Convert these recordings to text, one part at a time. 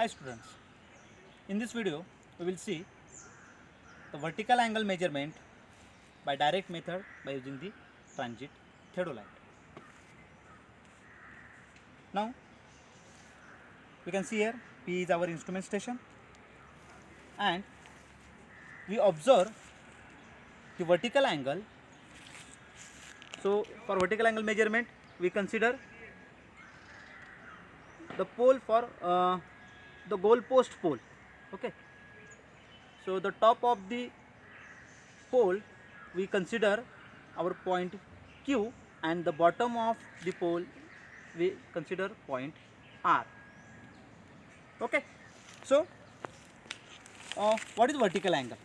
Hi students, in this video we will see the vertical angle measurement by direct method by using the transit theodolite. Now we can see here P is our instrument station and we observe the vertical angle. So for vertical angle measurement we consider the pole for the goal post pole. Okay, so the top of the pole we consider our point Q and the bottom of the pole we consider point R. Okay, so what is vertical angle?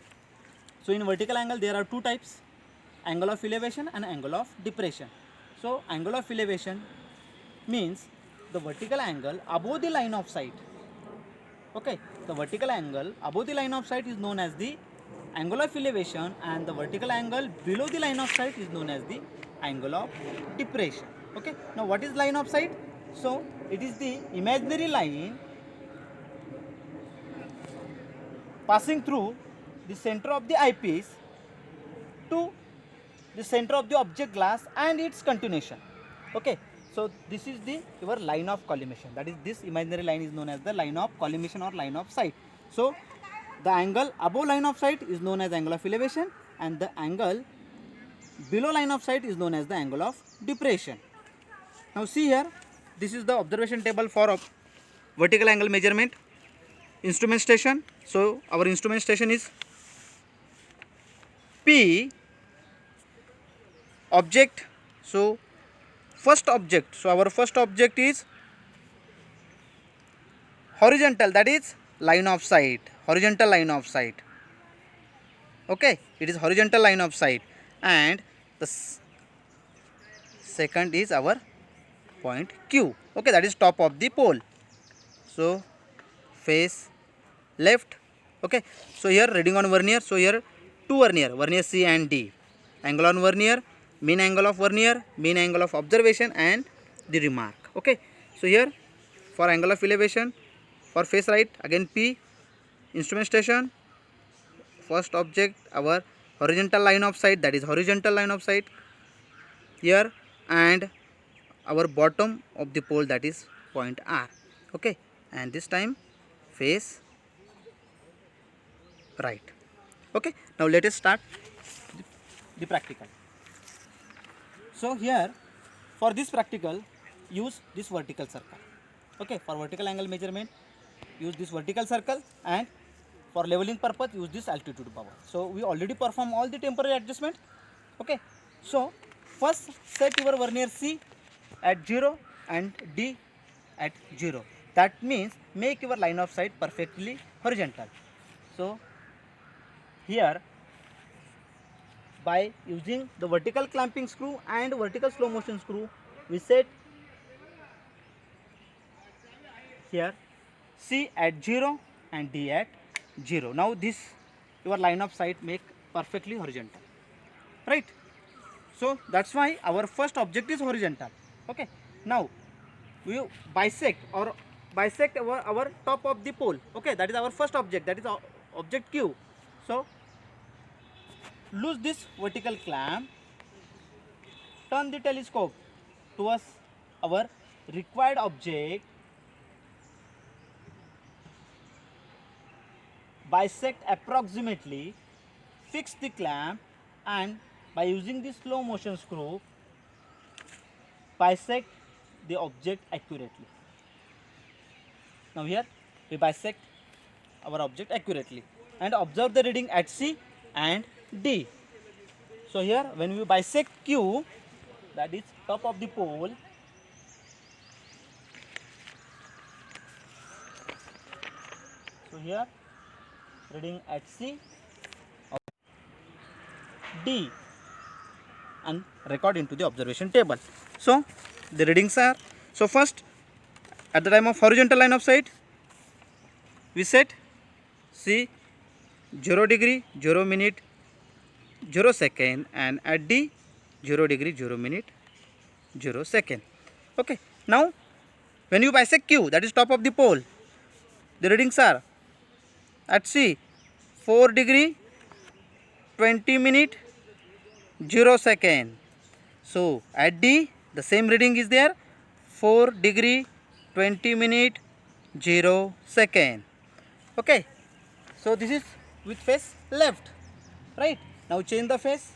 So in vertical angle there are two types, angle of elevation and angle of depression. So angle of elevation means the vertical angle above the line of sight. Okay, the vertical angle above the line of sight is known as the angle of elevation and the vertical angle below the line of sight is known as the angle of depression. Okay, now what is line of sight? So it is the imaginary line passing through the center of the eyepiece to the center of the object glass and its continuation. Okay, so this is the your line of collimation, that is this imaginary line is known as the line of collimation or line of sight. So the angle above line of sight is known as angle of elevation and the angle below line of sight is known as the angle of depression. Now see here, this is the observation table for vertical angle measurement. Instrument station, so our instrument station is P. Object, so first object, so our first object is horizontal, that is line of sight, horizontal line of sight. Okay, it is horizontal line of sight and the second is our point Q. Okay, that is top of the pole. So face left. Okay, so here reading on vernier, so here two vernier C and D, angle on vernier, mean angle of vernier, mean angle of observation and the remark. Okay, so here for angle of elevation for face right again P, instrument station, first object our horizontal line of sight, that is horizontal line of sight here, and our bottom of the pole, that is point R. Okay, and this time face right. Okay, now let us start the practical. So here for this practical use this vertical circle. Okay, for vertical angle measurement use this vertical circle and for leveling purpose use this altitude power. So we already perform all the temporary adjustment. Okay, so first set your vernier C at 0 and D at 0. That means make your line of sight perfectly horizontal. So here by using the vertical clamping screw and vertical slow motion screw we set here C at 0 and D at 0. Now this your line of sight make perfectly horizontal, right? So that's why our first object is horizontal. Okay, now we bisect our top of the pole. Okay, that is our first object, that is object Q. So loose this vertical clamp, turn the telescope towards our required object, bisect approximately, fix the clamp and by using the slow motion screw bisect the object accurately. Now here we bisect our object accurately and observe the reading at C and D. So here when we bisect Q, that is top of the pole, so here reading at C, D and record into the observation table. So the readings are, so first at the time of horizontal line of sight we set C 0 degree 0 minute 0 second and at D 0 degree 0 minute 0 second. Okay, now when you bisect Q, that is top of the pole, the readings are at C 4 degree 20 minute 0 second. So at D the same reading is there, 4 degree 20 minute 0 second. Okay, so this is with face left, right? Now change the face,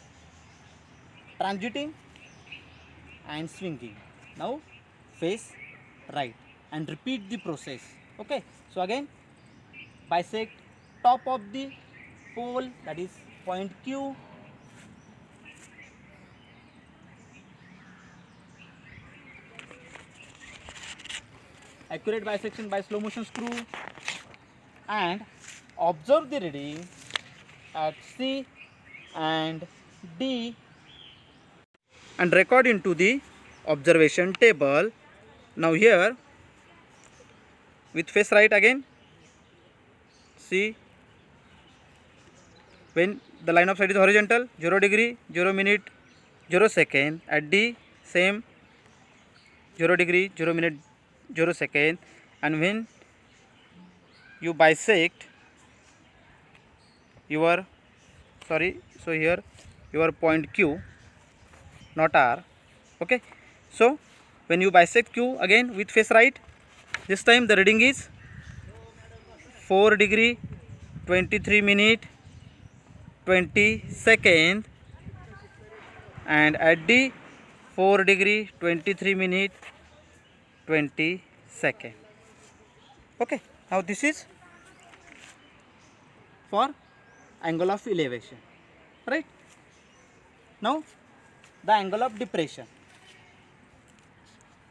transiting and swinging. Now face right and repeat the process. Okay, so again bisect top of the pole, that is point Q, accurate bisection by slow motion screw, and observe the reading at C and D and record into the observation table. Now here with face right again, see when the line of sight is horizontal 0 degree 0 minute 0 second, at D same 0 degree 0 minute 0 second, and when you bisect your so here your point Q, not R. Okay, so when you bisect Q again with face right, this time the reading is 4 degree 23 minute 20 second, and at D 4 degree 23 minute 20 second. Okay, now this is for angle of elevation, right? Now the angle of depression,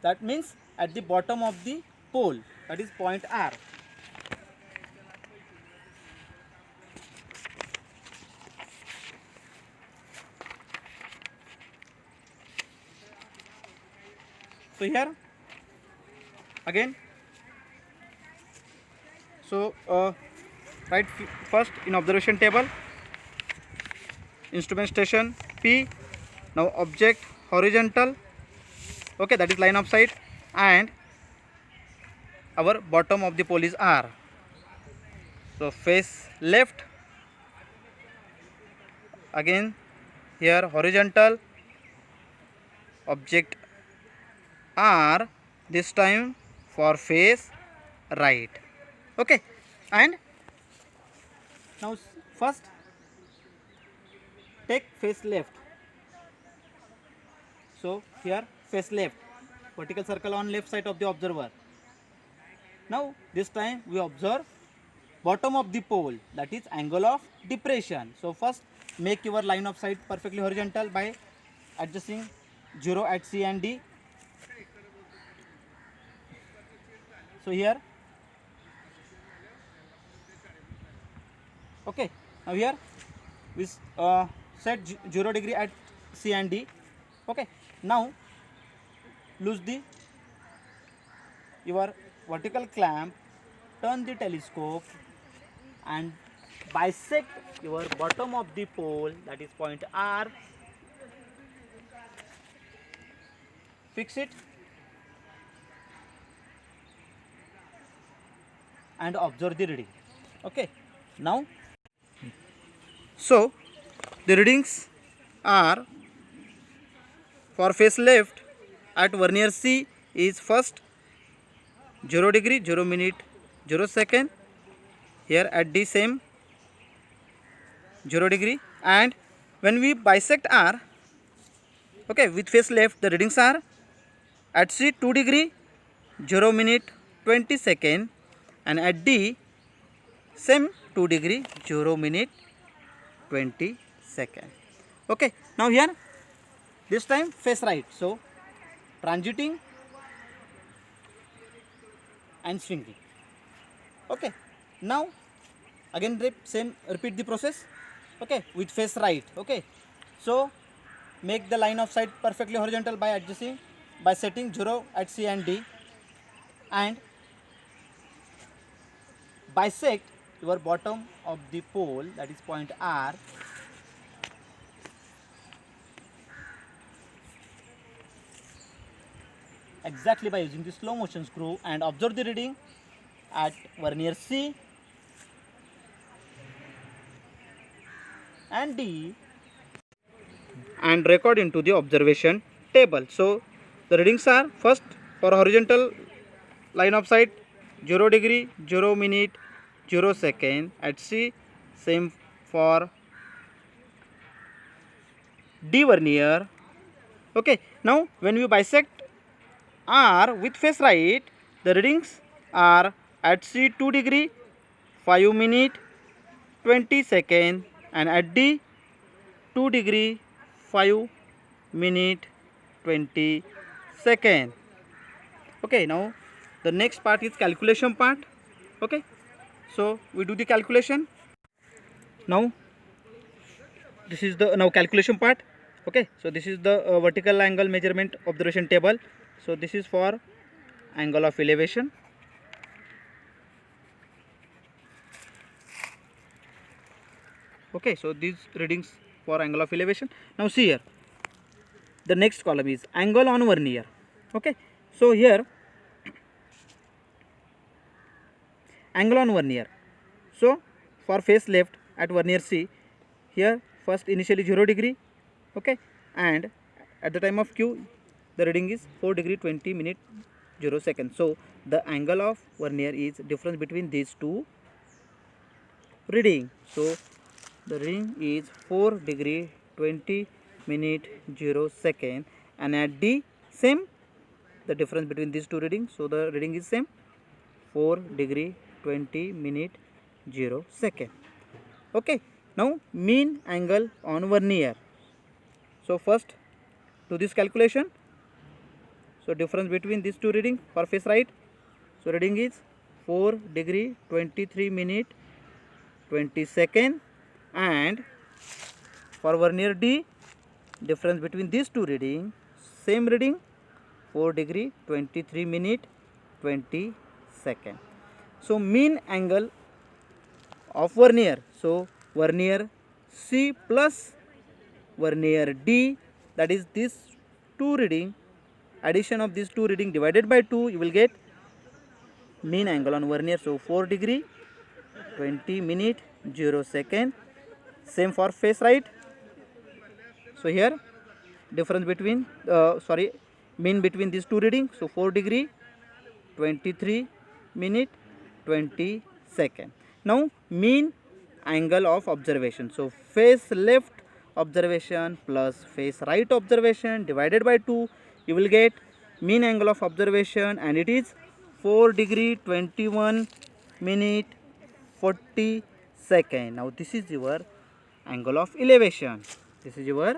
that means at the bottom of the pole, that is point R. So here again, so write first in observation table instrument station P. Now object horizontal, okay, that is line of sight, and our bottom of the pole is R. So face left, again here horizontal, object R, this time for face right. Okay, and now first take face left. So here face left, vertical circle on left side of the observer. Now this time we observe bottom of the pole, that is angle of depression. So first make your line of sight perfectly horizontal by adjusting 0 at C and D. So here, okay, now here we set 0 degree at C and D. Okay, now loose the your vertical clamp, turn the telescope and bisect your bottom of the pole, that is point R. Fix it and observe the reading. Okay, now so the readings are for face left at vernier C is first 0 degree 0 minute 0 second, here at D same 0 degree, and when we bisect R, okay, with face left the readings are at C 2 degree 0 minute 20 second, and at D same 2 degree 0 minute 20 second. Okay, now here this time face right, so transiting and swinging. Okay, now again repeat the process, okay, with face right. Okay, so make the line of sight perfectly horizontal by adjusting, by setting 0 at C and D, and bisect your bottom of the pole, that is point R. Exactly by using the slow motion screw, and observe the reading at vernier C and D and record into the observation table. So the readings are: first, for horizontal line of sight 0 degree, 0 minute, 0 second at C. Same for D vernier. Okay, now when we bisect R with face right, the readings are at C 2 degree, 5 minute, 20 second, and at D 2 degree, 5 minute, 20 second. Okay, now the next part is calculation part. Okay, so we do the calculation. Now this is the calculation part. Okay, so this is the vertical angle measurement observation table. So this is for angle of elevation. Okay, so these readings for angle of elevation. Now see here, the next column is angle on vernier. Okay, so here angle on vernier. So for face left at vernier C, here first initially 0 degree. Okay, and at the time of Q the reading is 4 degree 20 minute 0 second. So the angle of vernier is difference between these two reading. So the reading is 4 degree 20 minute 0 second, and at D same, the difference between these two readings. So the reading is same, 4 degree 20 minute 0 second. Okay, now mean angle on vernier. So first do this calculation. So difference between these two readings for face right. So reading is 4 degree 23 minute 20 second, and for vernier D, difference between these two readings, same reading, 4 degree 23 minute 20 second. So mean angle of vernier. So vernier C plus vernier D, that is this two reading, addition of these two reading divided by 2, you will get mean angle on vernier. So 4 degree 20 minute 0 second. Same for face right. So here difference between mean between these two readings. So 4 degree 23 minute 20 second. Now mean angle of observation. So face left observation plus face right observation divided by 2, you will get mean angle of observation, and it is 4 degree 21 minute 40 second. Now this is your angle of elevation. This is your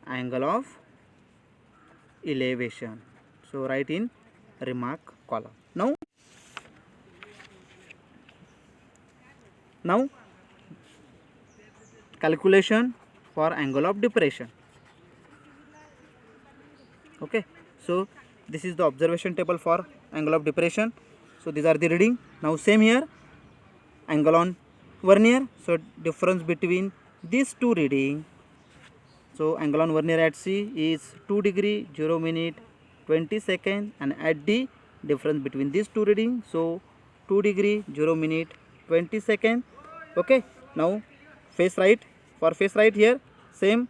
angle of elevation. So write in remark column. Now calculation for angle of depression. Okay, so this is the observation table for angle of depression. So these are the reading. Now same here, angle on vernier. So difference between these two reading. So angle on vernier at C is 2 degree 0 minute 20 second, and at D difference between these two reading. So 2 degree 0 minute 20 second. Okay, now face right. For face right here, same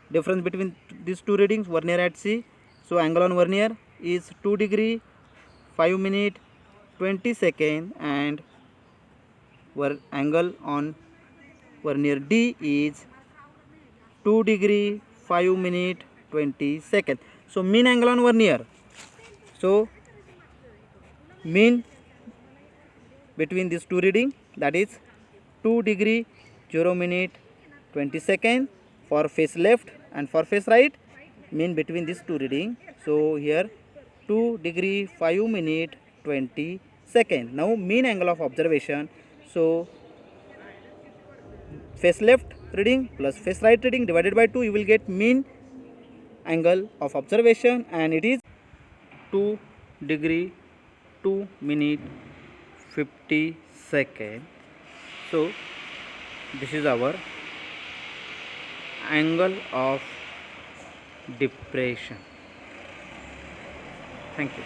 difference between these two readings, vernier at C. So angle on vernier is 2 degree 5 minute 20 second, and angle on vernier D is 2 degree 5 minute 20 second. So mean angle on vernier. So mean between these two reading, that is 2 degree 0 minute 20 second for face left, and for face right, mean between these two reading. So here 2 degree 5 minute 20 second. Now mean angle of observation. So face left reading plus face right reading divided by 2, you will get mean angle of observation, and it is 2 degree 2 minute 50 second. So this is our angle of depression. Thank you.